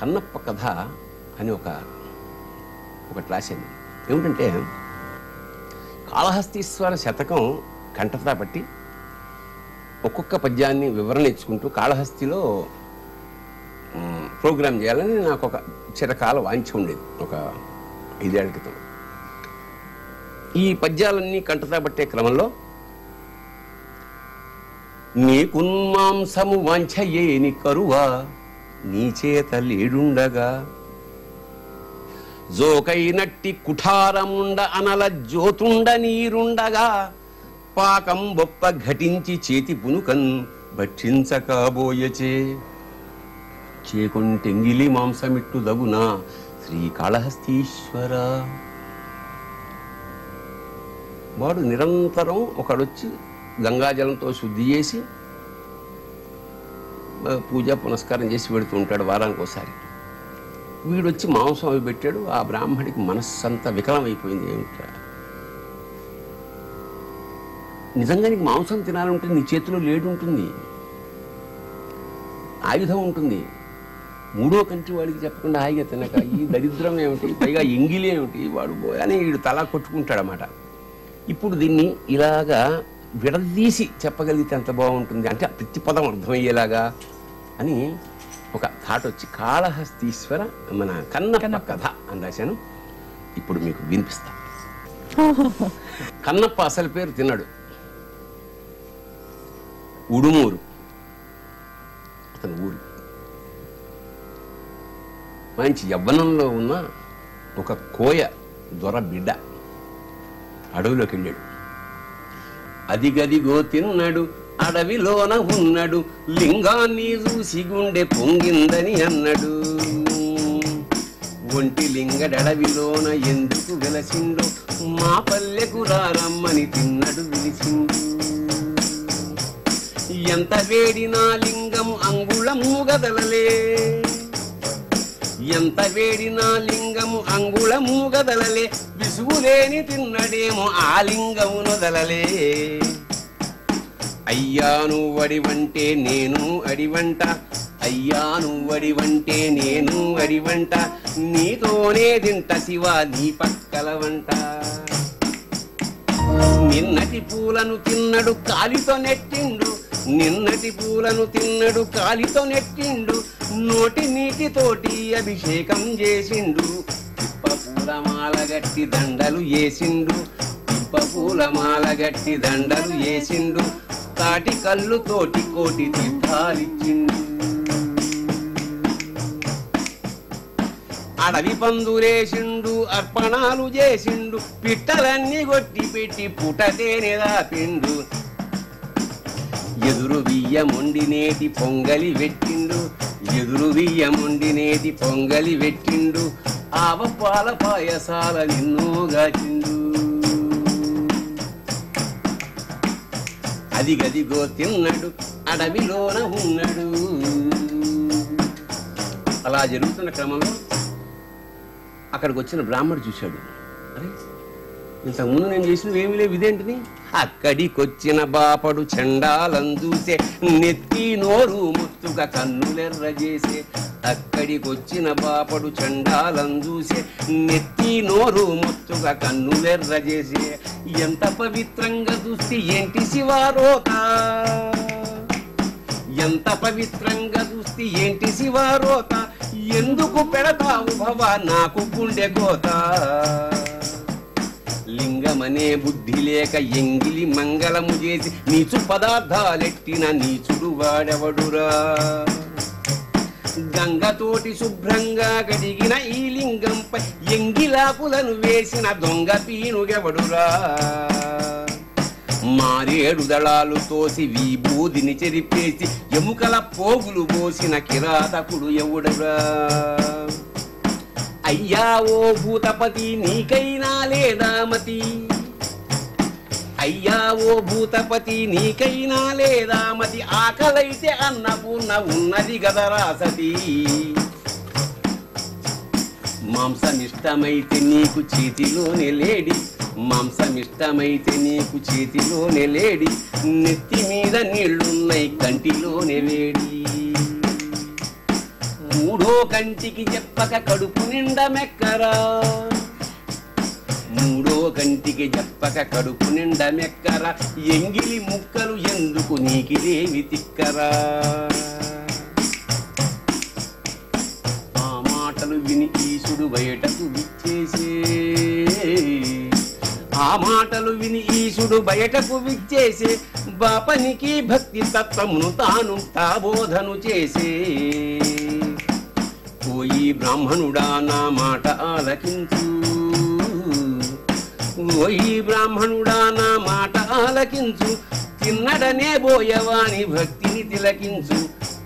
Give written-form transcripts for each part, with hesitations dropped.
కన్నప్ప కథ అని ఒకటి రాసింది. ఏమిటంటే కాళహస్తీశ్వర శతకం కంఠతా పట్టి ఒక్కొక్క పద్యాన్ని వివరణ ఇచ్చుకుంటూ కాళహస్తిలో ప్రోగ్రాం చేయాలని నాకు ఒక చిరకాల వాంఛ ఉండేది, ఒక 5 ఏళ్ల క్రితం. ఈ పద్యాలన్నీ కంఠతా పట్టే క్రమంలో నీకున్మాంసము వాంఛయేని కరువా నీ చేత లేడుండగా జోకైనట్టి కుఠారముండ అనల జ్యోతుండ నీరుండగా పాకం బొప్ప ఘటించి చేతి పునుకన్ భక్షించకబోయచే చేకొంటెంగిలి మాంసమిట్టు దగునా శ్రీకాళహస్తీశ్వర. వాడు నిరంతరం ఒకడొచ్చి గంగాజలంతో శుద్ధి చేసి పూజ పునస్కారం చేసి పెడుతూ ఉంటాడు వారానికి ఒకసారి. వీడొచ్చి మాంసం అవి పెట్టాడు. ఆ బ్రాహ్మడికి మనస్సంతా వికలమైపోయింది. ఏమిట్రా, నిజంగా నీకు మాంసం తినాలంటే నీ చేతిలో లేడు ఉంటుంది, ఆయుధం ఉంటుంది. 3వ కంటి వాడికి చెప్పకుండా హాయిగా తినక ఈ దరిద్రం ఏమిటి, పైగా ఎంగిలి ఏమిటి వాడు అని వీడు తలా కొట్టుకుంటాడన్నమాట. ఇప్పుడు దీన్ని ఇలాగా విడదీసి చెప్పగలిగితే ఎంత బాగుంటుంది అంటే ప్రతి పదం అర్థమయ్యేలాగా అని ఒక థాట్ వచ్చి కాళహస్తీశ్వర మన కన్నప్ప కథ అని రాశాను. ఇప్పుడు మీకు వినిపిస్తా. కన్నప్ప అసలు పేరు తిన్నాడు ఉడుమూరు, అతని ఊరు. మంచి యవ్వనంలో ఉన్న ఒక కోయ దొర బిడ్డ అడవిలోకి వెళ్ళాడు. అదిగదిగో తిన్నాడు అడవిలోన ఉన్నాడు, లింగాన్ని చూసి గుండె పొంగిందని అన్నాడు. ఒంటి లింగడవిలోన ఎందుకు వెలసిండు, మా పల్లెకు రారమ్మని తిన్నడు విలిసిండు. ఎంత వేడినా లింగం అంగుళము గదలలే, ఎంత వేడినా లింగము అంగుళము గదలలే, విసుగులేని తిన్నడేమో ఆ లింగము నొదలలే. అయ్యా నువ్వడివంటే నేను అడివంట, అయ్యా నువ్వడివంటే నేను అడివంట, నీతోనే తింట శివ నీ పక్కల వంట. నిన్నటి పూలను తిన్నడు కాలితో నెట్టిండు, నిన్నటి పూలను తిన్నడు కాలితో నెట్టిండు, నోటి నీటితోటి అభిషేకం చేసిండు. పిప్ప పూలమాల గట్టి దండలు వేసిండు, పిప్ప పూలమాల గట్టి దండలు వేసిండు, తాటి కళ్ళుతోటి కోటి తీర్థాలిచ్చిండు. అడవి పందులేసిండు అర్పణాలు చేసిండు, పిట్టలన్నీ కొట్టి పెట్టి పుటతేనే దాపిండు. ఎదురు బియ్యముండి నేటి పొంగలి పెట్టిండు, ఎదురు బియ్యముండి నేటి పొంగలి పెట్టిండు, ఆవ పాల పాయసాల నిన్నో గాచిండు. అదిగదిగో తిన్నాడు అడవిలోన ఉన్నాడు. అలా జరుగుతున్న క్రమంలో అక్కడికి వచ్చిన బ్రాహ్మడు చూశాడు. అరే, ఇంతకుముందు నేను చేసినవి ఏమీ లేవు, ఇదేంటిని? అక్కడికొచ్చిన బాపడు చండాలం చూసే, నెత్తి నోరు ముత్తుగా కన్నులెర్ర చేసే. అక్కడికొచ్చిన బాపడు చండాలం చూసే, నెత్తి నోరు ముత్తుగా కన్నులెర్ర చేసే. ఎంత పవిత్రంగా చూస్తే ఏంటి శివారోత, ఎంత పవిత్రంగా చూస్తే ఏంటి శివారోత, ఎందుకు పెడతావు భవ నాకు గుండె కోత. లింగమనే బుద్ధి లేక ఎంగిలి మంగళము చేసి నీచు పదార్థాలెట్టిన నీచుడు వాడెవడురా. గంగతోటి శుభ్రంగా గడిగిన ఈ లింగంపై ఎంగిలాకులను వేసిన దొంగ పీనుగెవడురా. మారేడు దళాలు తోసి విభూదిని చెరిపేసి ఎముకల పోగులు పోసిన కిరాతకుడు ఎవడురా. అయ్యా ఓ భూతపతి నీకైనా లేదా మతి, అయ్యా ఓ భూతపతి నీకైనా లేదా మతి, ఆకలైతే అన్నపూర్ణ ఉన్నది గదరా సతీ. మాంసమిష్టమైతే నీకు చేతిలోనే లేడి, మాంసమిష్టమైతే నీకు చేతిలోనే లేడి, నెత్తి మీద నీళ్లున్నాయి కంటిలోనే వేడి. మూడో కంటికి చెప్పక కడుపు నిండా మెక్కరా, మూడో కంటికి చెప్పక కడుపు నిండా మెక్కరా, ఎంగిలి ముక్కలు ఎందుకు నీకిదేమి తిక్కరా. ఆ మాటలు విని ఈశుడు బయటకు విచ్చేసే, ఆ మాటలు విని ఈశుడు బయటకు విచ్చేసే, బాపనికి భక్తి తత్వమును తాను తాబోధను చేసే. ఓయి బ్రాహ్మణుడా నా మాట ఆలకించు, ఓయి బ్రాహ్మణుడా నా మాట ఆలకించు, తిన్నడనే బోయవాని భక్తిని తిలకించు,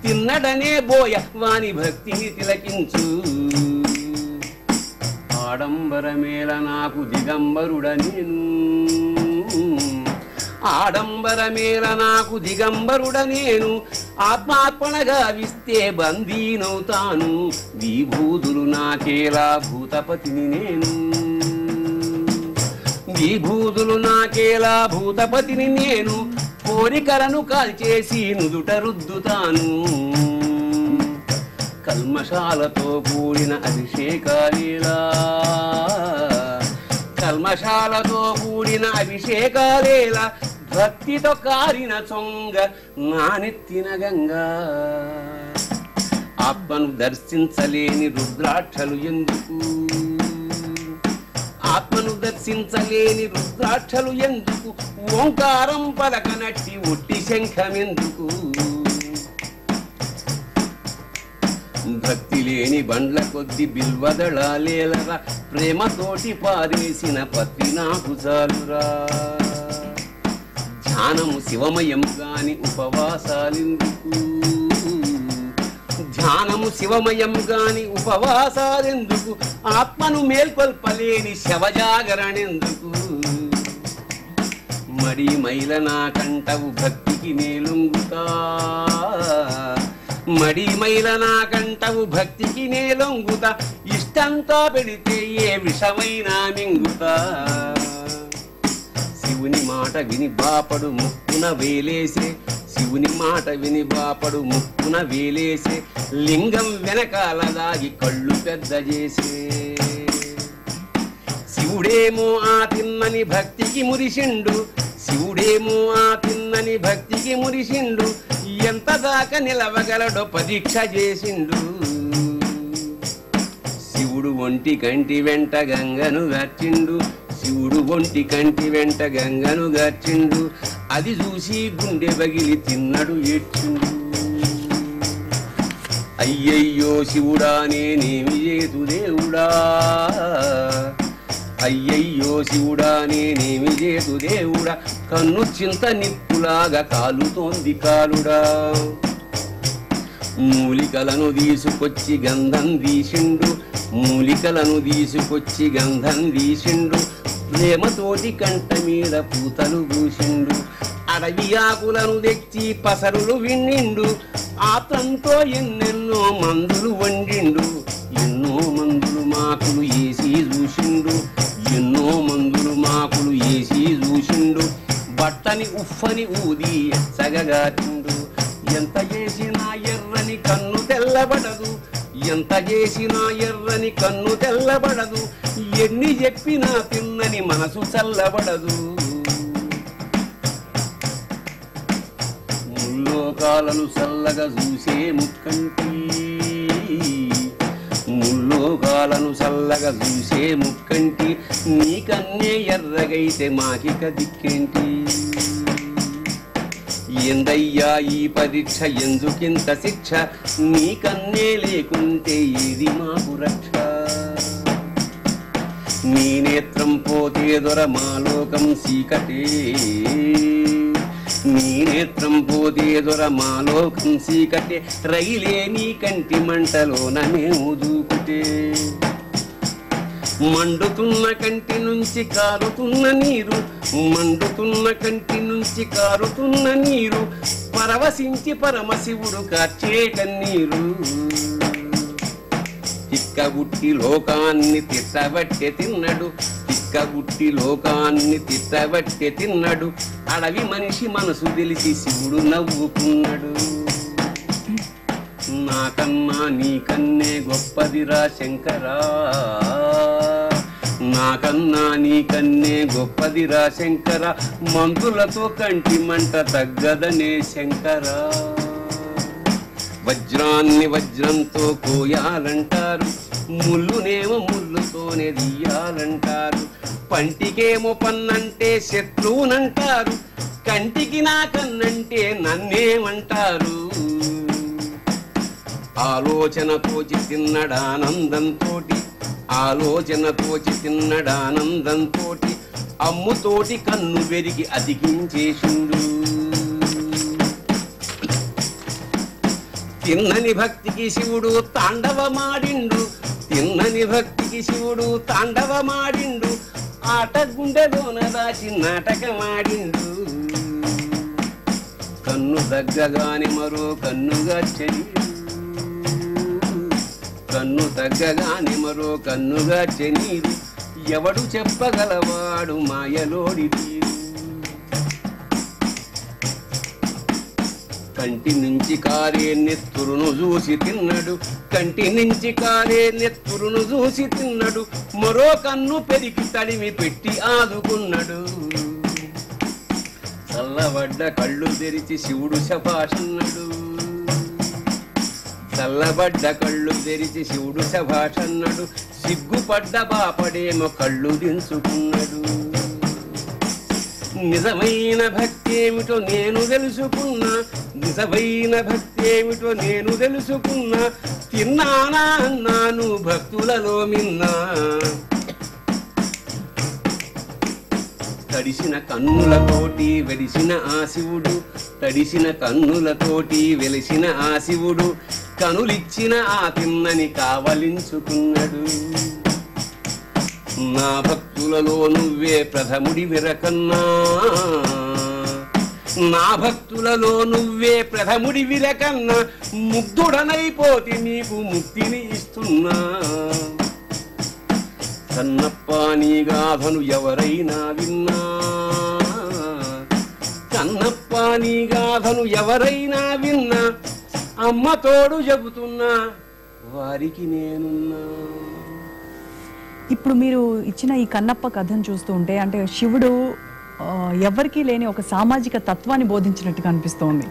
తిన్నడనే బోయ వాని భక్తిని తిలకించు. ఆడంబరమేల నాకు దిగంబరుడ నేను, ఆడంబరమేల నాకు దిగంబరుడ నేను, ఆత్మార్పణగా విస్తే బందీనవుతాను, విభూతులు నాకేలా భూతపతిని నేను, విభూతులు నాకేలా భూతపతిని నేను, కోరికలను కాల్చేసి నుదుట రుద్దుతాను, కల్మషాలతో కూడిన అభిషేకాలేలా, కల్మషాలతో కూడిన అభిషేకాలేలా, భక్తితో కారిన చొంగ నానెత్తిన గంగా. ఆత్మను దర్శించలేని రుద్రాక్షలు ఎందుకు, ఆత్మను దర్శించలేని రుద్రాక్షలు ఎందుకు, ఓంకారం పలకనట్టి ఒట్టి శంఖమెందుకు. భక్తి లేని బండ్ల కొద్ది బిల్వదళాలేలరా, ప్రేమతోటి పారేసిన పత్రి నాకు చాలురా. ధ్యానము శివమయం గాని ఉపవాసాలెందుకు, ధ్యానము శివమయం గాని ఉపవాసాలెందుకు, ఆత్మను మేల్కొల్పలేని శవజాగరణెందుకు. మడి మైల నా కంటవు భక్తికి నేలొంగుతా, మడి మైల నా కంటవు భక్తికి నేలొంగుతా, ఇష్టంతో పెడితే ఏ విషమైనా మింగుతా. శివుని మాట విని బాపడు ముక్కున వేలేసే, శివుని మాట విని బాపడు ముక్కున వేలేసే, లింగం వెనకాల దాగి కళ్ళు పెద్ద చేసే. శివుడేమో ఆ తిన్నని భక్తికి మురిసిండు, శివుడేమో ఆ తిన్నని భక్తికి మురిసిండు, ఎంత దాకా నిలవగలడో పరీక్ష చేసిండు. శివుడు ఒంటి కంటి వెంట గంగను గార్చిండు, శివుడు ఒంటి కంటి వెంట గంగను గార్చిండు, అది చూసి గుండె బగిలి తిన్నడు ఏడ్చిండు. అయ్యయ్యో శివుడా నేనేమి చేతు దేవుడా, అయ్యయ్యో శివుడా నేనేమి చేతు దేవుడా, కన్ను చింత నిప్పులాగా కాలుతోంది కాలుడా. మూలికలను తీసుకొచ్చి గంధం తీసిండు, మూలికలను తీసుకొచ్చి గంధం తీసిండు, ప్రేమతోటి కంట మీద పూతలు పూసిండు, అడవి ఆకులను తెచ్చి పసరులు విన్నిండు, ఆతంతో ఎన్నెన్నో మందులు వండిండు, ఎన్నో మందులు మాకులు ఏసి చూసిండు, ఎన్నో మందులు మాకులు ఏసి చూసిండు, బట్టని ఉఫ్ఫని ఊది ఎచ్చగగాచిండు. ఎంత చేసినా ఎర్రని కన్ను తెల్లబడదు, ఎంత చేసినా ఎర్రని కన్ను తెల్లబడదు, ఎన్ని చెప్పినా తిన్నని మనసు చల్లబడదు. ముల్లోకాలను చల్లగా చూసే ముక్కంటి, ముల్లోకాలను చల్లగా చూసే ముక్కంటి, నీకన్నే ఎర్రగైతే మాకిక దిక్కేంటి. ఎందయ్యా ఈ పరీక్ష, ఎందుకింత శిక్ష, నీకన్నే లేకుంటే ఏది మాకు రక్ష. నీ నేత్రం పోతే దొర మాలోకం చీకటే, నీ నేత్రం పోతే దొర మాలోకం చీకటే, రైలే నీ కంటి మంటలోన మేము దూకుతే. మండుతున్న కంటి నుంచి కారుతున్న నీరు, మండుతున్న కంటి నుంచి కారుతున్న నీరు, పరవశించి పరమశివుడు కార్చే కన్నీరు. తిక్కబుట్టి లోకాన్ని తిట్టబట్టే తిన్నడు, తిక్కబుట్టి లోకాన్ని తిట్టబట్టే తిన్నడు, అడవి మనిషి మనసు తెలిసి శివుడు నవ్వుకున్నాడు. నాకన్నా నీకన్నే గొప్పదిరా శంకరా, నాకన్నా నీకన్నే గొప్పదిరా శంకర, మంతులతో కంటి మంట తగ్గదనే శంకరా. వజ్రాన్ని వజ్రంతో కోయాలంటారు, ముళ్ళునేమో ముళ్ళుతోనే తీయాలంటారు, పంటికేమో పన్నంటే శత్రువునంటారు, కంటికి నా కన్నంటే నన్నేమంటారు. ఆలోచనతోచి తిన్నడానందంతోటి, ఆలోచనతోచి తిన్నడానందంతోటి, అమ్ముతోటి కన్ను వెరిగి అతికించేసిండు. తిన్నని భక్తికి శివుడు తాండవమాడిండు, తిన్నని భక్తికి శివుడు తాండవమాడిండు, ఆట గుండెలోన దాచి నాటకమాడిండు. కన్ను దగ్గగాని మరో కన్నుగా చెనీడు, కన్ను తగ్గగాని మరో కన్నుగా చెనీరు, ఎవడు చెప్పగలవాడు మాయలోడి తీరు. కంటి నుంచి కారే నెత్తురును చూసి తిన్నడు, కంటి నుంచి కారే నెత్తురును చూసి తిన్నడు, మరో కన్ను పెరిగి తడిమి పెట్టి ఆదుకున్నాడు. చల్లబడ్డ కళ్ళు తెరిచి శివుడు శభాషన్నడు, చల్లబడ్డ కళ్ళు తెరిచి శివుడు శభాషన్నడు, సిగ్గుపడ్డ బాపడేమో కళ్ళు దించుకున్నాడు. నిజమైన భక్తి ఏమిటో నేను తెలుసుకున్నా, నిజమైన భక్తి ఏమిటో నేను తెలుసుకున్నా, తిన్నానా అన్నాను భక్తులలో మిన్నా. తడిసిన కన్నులతోటి వెలిసిన ఆ శివుడు, తడిసిన కన్నులతోటి వెలిసిన ఆ శివుడు, కనులిచ్చిన ఆ తిన్నని కావలించుకున్నాడు. నా భక్తులలో నువ్వే ప్రథముడి విరకన్నా, నా భక్తులలో నువ్వే ప్రథముడి విరకన్నా, ముగ్ధుడనైపోతి నీకు ముక్తిని ఇస్తున్నా. కన్నప్ప నీ గాథను ఎవరైనా విన్నా, కన్నప్ప నీ గాథను ఎవరైనా విన్నా, అమ్మ తోడు చెబుతున్నా వారికి నేనున్నా. ఇప్పుడు మీరు ఇచ్చిన ఈ కన్నప్ప కథను చూస్తూ ఉంటే అంటే శివుడు ఎవరికీ లేని ఒక సామాజిక తత్వాన్ని బోధించినట్టుగా అనిపిస్తోంది.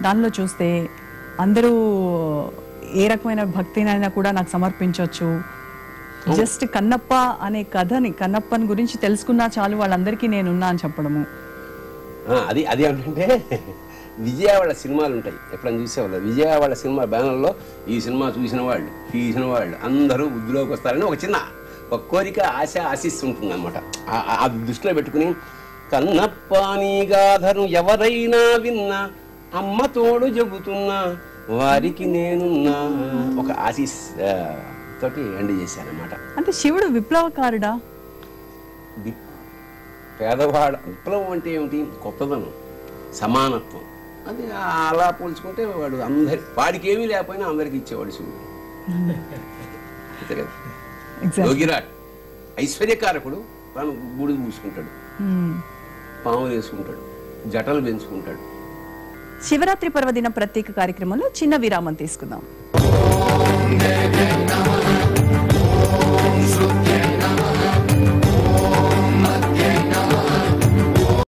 దానిలో చూస్తే అందరూ ఏ రకమైన భక్తినైనా కూడా నాకు సమర్పించవచ్చు, జస్ట్ కన్నప్ప అనే కథని, కన్నప్పని గురించి తెలుసుకున్నా చాలు వాళ్ళందరికీ నేనున్నా అని చెప్పడము. అది అది ఏంటంటే విజయ వాళ్ళ సినిమాలు ఉంటాయి, ఎప్పుడైనా చూసేవాళ్ళు. విజయ వాళ్ళ సినిమా బ్యానర్లో ఈ సినిమా చూసిన వాళ్ళు తీసిన వాళ్ళు అందరూ వృద్ధిలోకి వస్తారని ఒక చిన్న ఒక కోరిక, ఆశ, ఆశిస్తుంటుంది అనమాట. అది దృష్టిలో పెట్టుకుని కన్నప్ప నీ గాథను ఎవరైనా విన్నా, అమ్మ తోడు చెబుతున్నా వారికి నేనున్నా, ఒక ఆశీస్ తోటి ఎండ్ చేశానమాట. అంటే శివుడు విప్లవకారుడా? పేదవాడ విప్లవం అంటే ఏమిటి? కొత్తదనం, సమానత్వం. అది అలా పోల్చుకుంటే వాడు అందరి, వాడికి ఏమీ లేకపోయినా అందరికి ఇచ్చేవాడు శివుడు. అంతే కదా. యోగిరాట్ ఐశ్వర్యకారకుడు, తాను బూడిద పూసుకుంటాడు, పాములు వేసుకుంటాడు, జటలు పెంచుకుంటాడు. శివరాత్రి పర్వదిన ప్రత్యేక కార్యక్రమంలో చిన్న విరామం తీసుకుందాం.